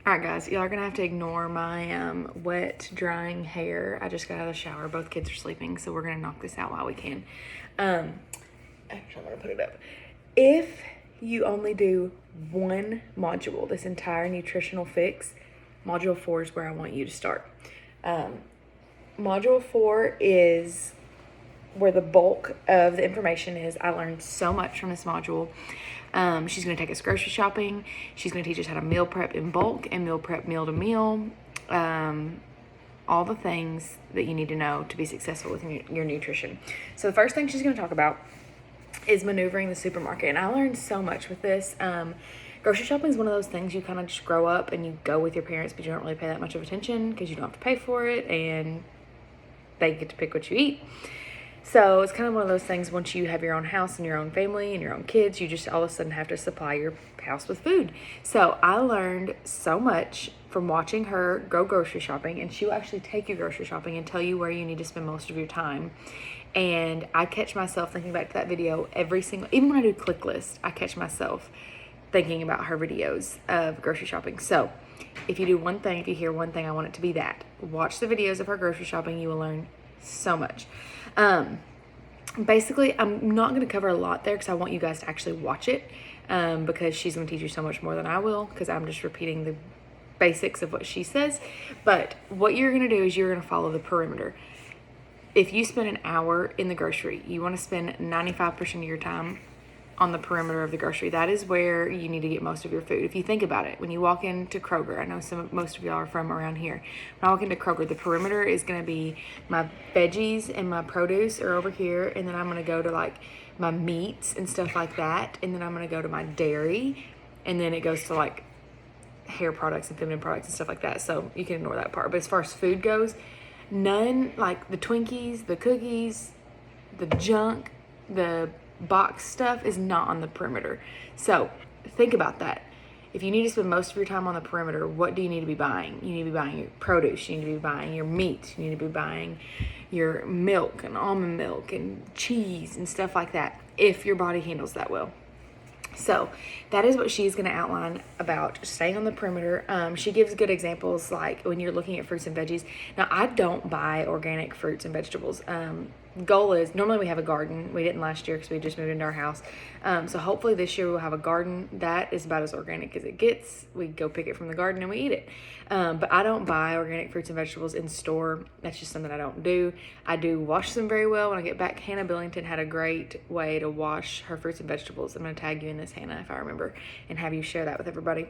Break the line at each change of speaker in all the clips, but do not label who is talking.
All right, guys, y'all are gonna have to ignore my wet, drying hair. I just got out of the shower. Both kids are sleeping, so we're gonna knock this out while we can. Actually, I'm gonna put it up. If you only do one module, this entire nutritional fix, module 4 is where I want you to start. Module 4 is where the bulk of the information is. I learned so much from this module. She's going to take us grocery shopping. She's going to teach us how to meal prep in bulk and meal prep meal to meal. All the things that you need to know to be successful with your nutrition. So the first thing she's going to talk about is maneuvering the supermarket. And I learned so much with this. Grocery shopping is one of those things you kind of just grow up and you go with your parents, but you don't really pay that much of attention because you don't have to pay for it and they get to pick what you eat. So it's kind of one of those things, once you have your own house and your own family and your own kids, you just all of a sudden have to supply your house with food. So I learned so much from watching her go grocery shopping, and she will actually take you grocery shopping and tell you where you need to spend most of your time. And I catch myself thinking back to that video even when I do click list, I catch myself thinking about her videos of grocery shopping. So if you do one thing, if you hear one thing, I want it to be that. Watch the videos of her grocery shopping. You will learn so much. Basically, I'm not going to cover a lot there because I want you guys to actually watch it, because she's going to teach you so much more than I will, because I'm just repeating the basics of what she says. But what you're going to do is you're going to follow the perimeter. If you spend an hour in the grocery, you want to spend 95% of your time on the perimeter of the grocery. That is where you need to get most of your food. If you think about it, when you walk into Kroger, I know most of y'all are from around here. When I walk into Kroger, the perimeter is going to be my veggies and my produce are over here, and then I'm going to go to like my meats and stuff like that, and then I'm going to go to my dairy, and then it goes to like hair products and feminine products and stuff like that. So you can ignore that part. But as far as food goes, none, like the Twinkies, the cookies, the junk, the box stuff is not on the perimeter. So think about that. If you need to spend most of your time on the perimeter, what do you need to be buying? You need to be buying your produce. You need to be buying your meat. You need to be buying your milk and almond milk and cheese and stuff like that, if your body handles that well. So that is what she's going to outline about staying on the perimeter. She gives good examples, like when you're looking at fruits and veggies. Now, I don't buy organic fruits and vegetables. Goal is, normally we have a garden. We didn't last year because we just moved into our house. So hopefully this year we'll have a garden that is about as organic as it gets. We go pick it from the garden and we eat it. But I don't buy organic fruits and vegetables in store. That's just something I don't do. I do wash them very well when I get back. Hannah Billington had a great way to wash her fruits and vegetables. I'm going to tag you in this, Hannah, if I remember, and have you share that with everybody.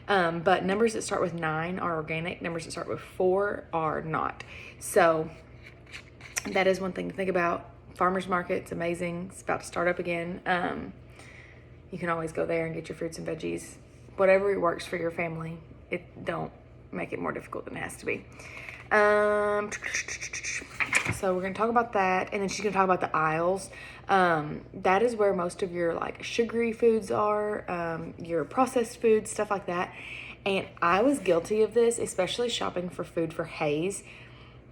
But numbers that start with 9 are organic. Numbers that start with 4 are not. So that is one thing to think about. Farmers market's amazing. It's about to start up again. You can always go there and get your fruits and veggies. Whatever works for your family. Don't make it more difficult than it has to be. So we're going to talk about that, and then she's going to talk about the aisles. That is where most of your like sugary foods are, your processed foods, stuff like that. And I was guilty of this, especially shopping for food for Hayes.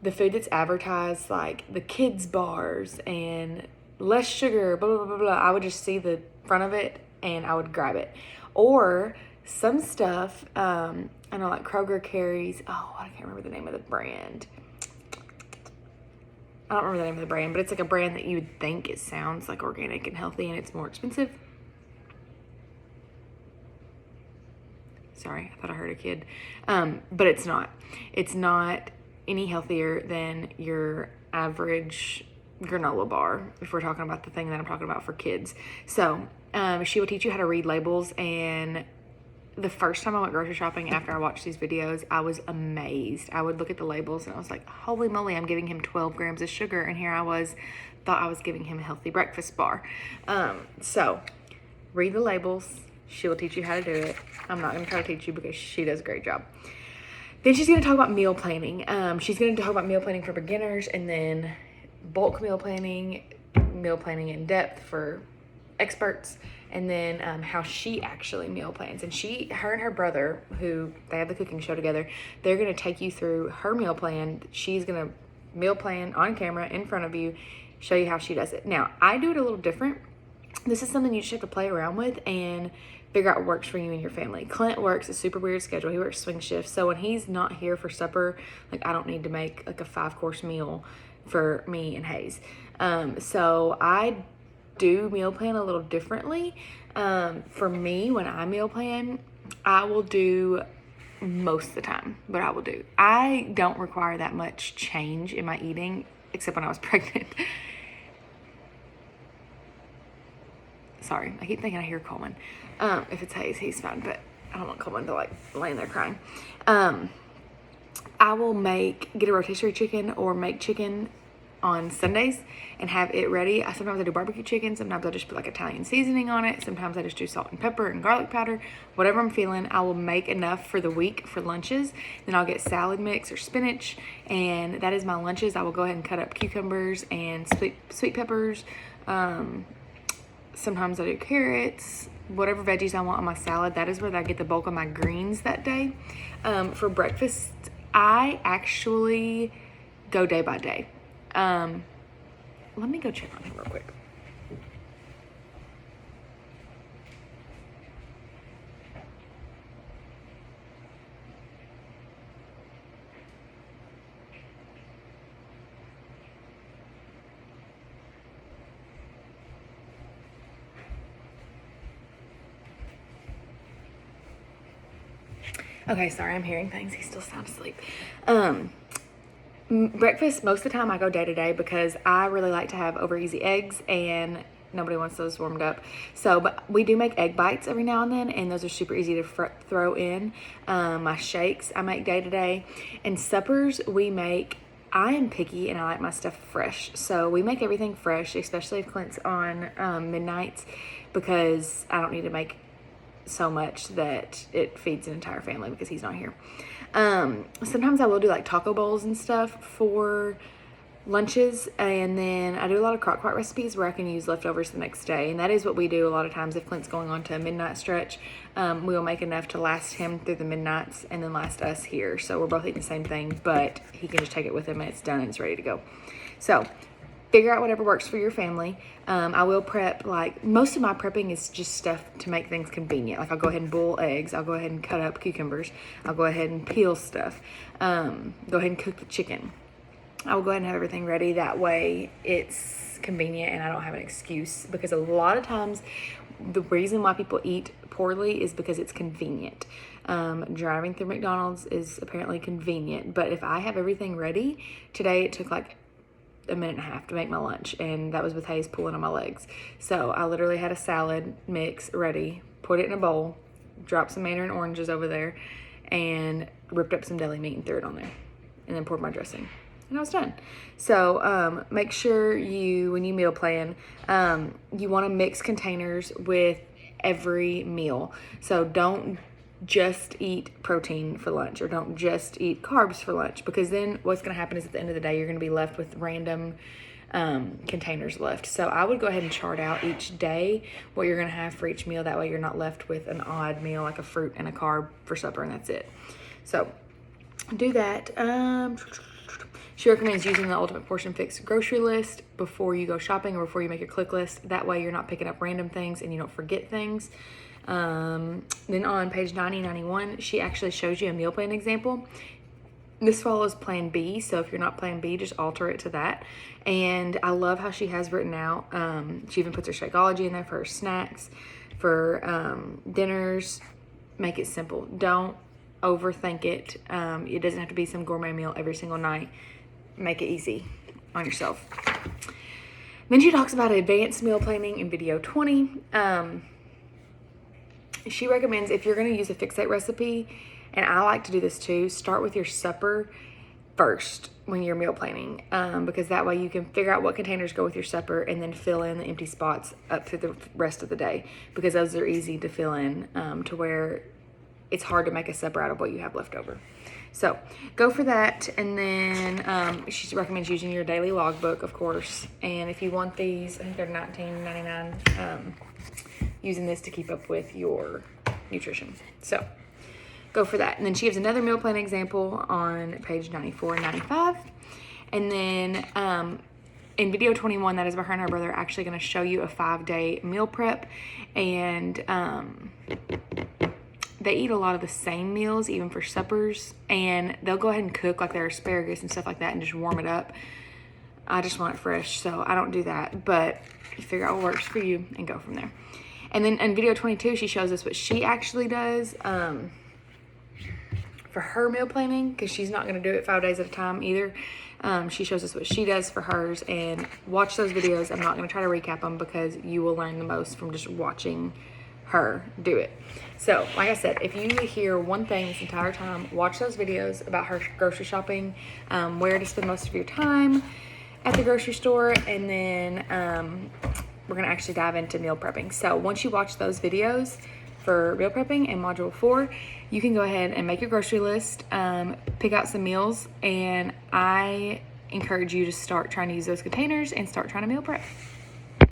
The food that's advertised, like the kids bars and less sugar, blah, blah, blah, blah. I would just see the front of it and I would grab it. Or some stuff, I know like Kroger carries, I can't remember the name of the brand. I don't remember the name of the brand, but it's like a brand that you would think it sounds like organic and healthy, and it's more expensive. Sorry, I thought I heard a kid. But it's not. It's not any healthier than your average granola bar, if we're talking about the thing that I'm talking about for kids. So she will teach you how to read labels, and the first time I went grocery shopping after I watched these videos, I was amazed. I would look at the labels and I was like, holy moly, I'm giving him 12 grams of sugar, and here I thought I was giving him a healthy breakfast bar. So read the labels. She'll teach you how to do it. I'm not going to try to teach you because she does a great job. Then she's going to talk about meal planning. She's going to talk about meal planning for beginners, and then bulk meal planning in depth for experts, and then how she actually meal plans. And her and her brother, who they have the cooking show together, they're going to take you through her meal plan. She's going to meal plan on camera in front of you, show you how she does it. Now, I do it a little different. This is something you just have to play around with and figure out what works for you and your family. Clint works a super weird schedule. He works swing shifts. So when he's not here for supper, like I don't need to make like a 5-course meal for me and Hayes. So I do meal plan a little differently. For me, when I meal plan, I will do most of the time what I will do. I don't require that much change in my eating, except when I was pregnant. Sorry, I keep thinking I hear Coleman. If it's Hayes, he's fine, but I don't want Coleman to like laying there crying. I will get a rotisserie chicken or make chicken on Sundays and have it ready. Sometimes I do barbecue chicken. Sometimes I just put like Italian seasoning on it. Sometimes I just do salt and pepper and garlic powder. Whatever I'm feeling, I will make enough for the week for lunches. Then I'll get salad mix or spinach, and that is my lunches. I will go ahead and cut up cucumbers and sweet peppers. Sometimes I do carrots, whatever veggies I want on my salad. That is where I get the bulk of my greens that day. For breakfast, I actually go day by day. Let me go check on him real quick. Okay, sorry, I'm hearing things. He's still sound asleep. Breakfast, most of the time I go day to day because I really like to have over easy eggs and nobody wants those warmed up. So, but we do make egg bites every now and then, and those are super easy to throw in. My shakes I make day to day, and suppers we make. I am picky and I like my stuff fresh. So we make everything fresh, especially if Clint's on midnights, because I don't need to make so much that it feeds an entire family because he's not here. Sometimes I will do like taco bowls and stuff for lunches, and then I do a lot of crock pot recipes where I can use leftovers the next day, and that is what we do a lot of times. If Clint's going on to a midnight stretch, we will make enough to last him through the midnights and then last us here. So we're both eating the same thing, but he can just take it with him and it's done and it's ready to go. So figure out whatever works for your family. I will prep, like most of my prepping is just stuff to make things convenient. Like I'll go ahead and boil eggs. I'll go ahead and cut up cucumbers. I'll go ahead and peel stuff. Go ahead and cook the chicken. I will go ahead and have everything ready. That way it's convenient and I don't have an excuse, because a lot of times the reason why people eat poorly is because it's convenient. Driving through McDonald's is apparently convenient, but if I have everything ready, today it took like a minute and a half to make my lunch, and that was with Hayes pulling on my legs. So I literally had a salad mix ready, put it in a bowl, dropped some mandarin oranges over there, and ripped up some deli meat and threw it on there, and then poured my dressing, and I was done. So make sure when you meal plan, you want to mix containers with every meal. So don't just eat protein for lunch, or don't just eat carbs for lunch, because then what's going to happen is at the end of the day you're going to be left with random containers left. So I would go ahead and chart out each day what you're going to have for each meal. That way you're not left with an odd meal like a fruit and a carb for supper and that's it. So do that. She recommends using the Ultimate Portion Fix grocery list before you go shopping or before you make your click list. That way you're not picking up random things and you don't forget things. Then on page 91, she actually shows you a meal plan example. This follows plan B, so if you're not plan B, just alter it to that. And I love how she has written out, she even puts her Shakeology in there for her snacks, for dinners. Make it simple. Don't overthink it. It doesn't have to be some gourmet meal every single night. Make it easy on yourself. Then she talks about advanced meal planning in video 20. She recommends, if you're going to use a fixate recipe, and I like to do this too, start with your supper first when you're meal planning, because that way you can figure out what containers go with your supper and then fill in the empty spots up through the rest of the day, because those are easy to fill in, to where it's hard to make a supper out of what you have left over. So go for that. And then she recommends using your daily logbook, of course. And if you want these, I think they're $19.99, using this to keep up with your nutrition. So go for that. And then she gives another meal plan example on page 94 and 95. And then in video 21, that is where her and her brother are actually going to show you a 5-day meal prep. And they eat a lot of the same meals, even for suppers. And they'll go ahead and cook like their asparagus and stuff like that and just warm it up. I just want it fresh, so I don't do that. But you figure out what works for you and go from there. And then in video 22, she shows us what she actually does for her meal planning, because she's not going to do it 5 days at a time either. She shows us what she does for hers, and watch those videos. I'm not going to try to recap them because you will learn the most from just watching her do it. So, like I said, if you hear one thing this entire time, watch those videos about her grocery shopping, where to spend most of your time at the grocery store, and then we're going to actually dive into meal prepping. So once you watch those videos for meal prepping in module 4, you can go ahead and make your grocery list, pick out some meals, and I encourage you to start trying to use those containers and start trying to meal prep.